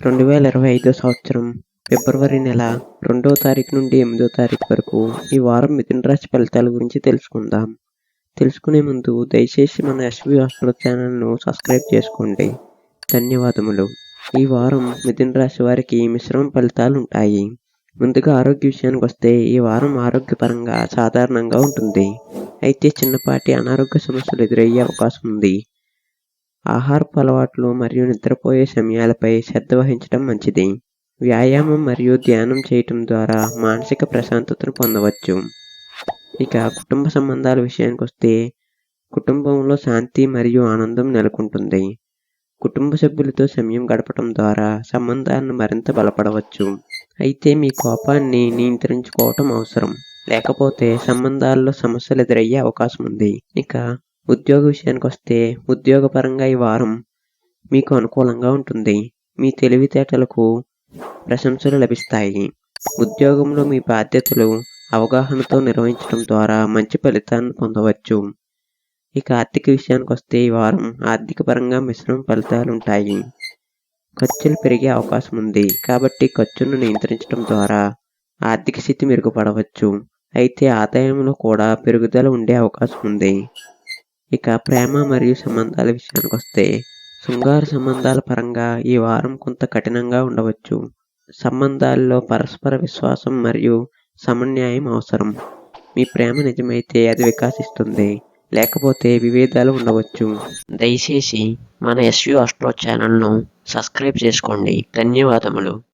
2025 సంవత్సరం ఫిబ్రవరి నెల 2వ తారీఖు నుండి 8వ తారీఖు వరకు ఈ వారం మిథున రాశి ఫలితాల గురించి తెలుసుకుందాం. తెలుసుకునే ముందు దయచేసి మన ఎస్వి ఆస్ట్రో ఛానల్ను సబ్స్క్రైబ్ చేసుకోండి. ధన్యవాదములు. ఈ వారం మిథున రాశి వారికి మిశ్రమ ఫలితాలు ఉంటాయి. ముందుగా ఆరోగ్య విషయానికి వస్తే ఈ వారం ఆరోగ్యపరంగా సాధారణంగా ఉంటుంది. అయితే చిన్నపాటి అనారోగ్య సమస్యలు ఎదురయ్యే అవకాశం ఉంది. ఆహారపు అలవాట్లు మరియు నిద్రపోయే సమయాలపై శ్రద్ధ వహించడం మంచిది. వ్యాయామం మరియు ధ్యానం చేయటం ద్వారా మానసిక ప్రశాంతతను పొందవచ్చు. ఇక కుటుంబ సంబంధాల విషయానికి వస్తే కుటుంబంలో శాంతి మరియు ఆనందం నెలకొంటుంది. కుటుంబ సభ్యులతో సమయం గడపడం ద్వారా సంబంధాలను మరింత బలపడవచ్చు. అయితే మీ కోపాన్ని నియంత్రించుకోవటం అవసరం, లేకపోతే సంబంధాల్లో సమస్యలు ఎదురయ్యే అవకాశం ఉంది. ఇక ఉద్యోగ విషయానికి వస్తే ఉద్యోగపరంగా ఈ వారం మీకు అనుకూలంగా ఉంటుంది. మీ తెలివితేటలకు ప్రశంసలు లభిస్తాయి. ఉద్యోగంలో మీ బాధ్యతలు అవగాహనతో నిర్వహించడం ద్వారా మంచి ఫలితాలను పొందవచ్చు. ఇక ఆర్థిక విషయానికి వస్తే ఈ వారం ఆర్థిక పరంగా మిశ్రమ ఫలితాలు ఉంటాయి. ఖర్చులు పెరిగే అవకాశం ఉంది, కాబట్టి ఖర్చును నియంత్రించడం ద్వారా ఆర్థిక స్థితి మెరుగుపడవచ్చు. అయితే ఆదాయంలో కూడా పెరుగుదల ఉండే అవకాశం ఉంది. ఇక ప్రేమ మరియు సంబంధాల విషయానికి వస్తే శృంగార సంబంధాల పరంగా ఈ వారం కొంత కఠినంగా ఉండవచ్చు. సంబంధాల్లో పరస్పర విశ్వాసం మరియు సమన్వయం అవసరం. మీ ప్రేమ నిజమైతే అది వికసిస్తుంది, లేకపోతే విభేదాలు ఉండవచ్చు. దయచేసి మన ఎస్వి ఆస్ట్రో ఛానల్ను సబ్స్క్రైబ్ చేసుకోండి. ధన్యవాదములు.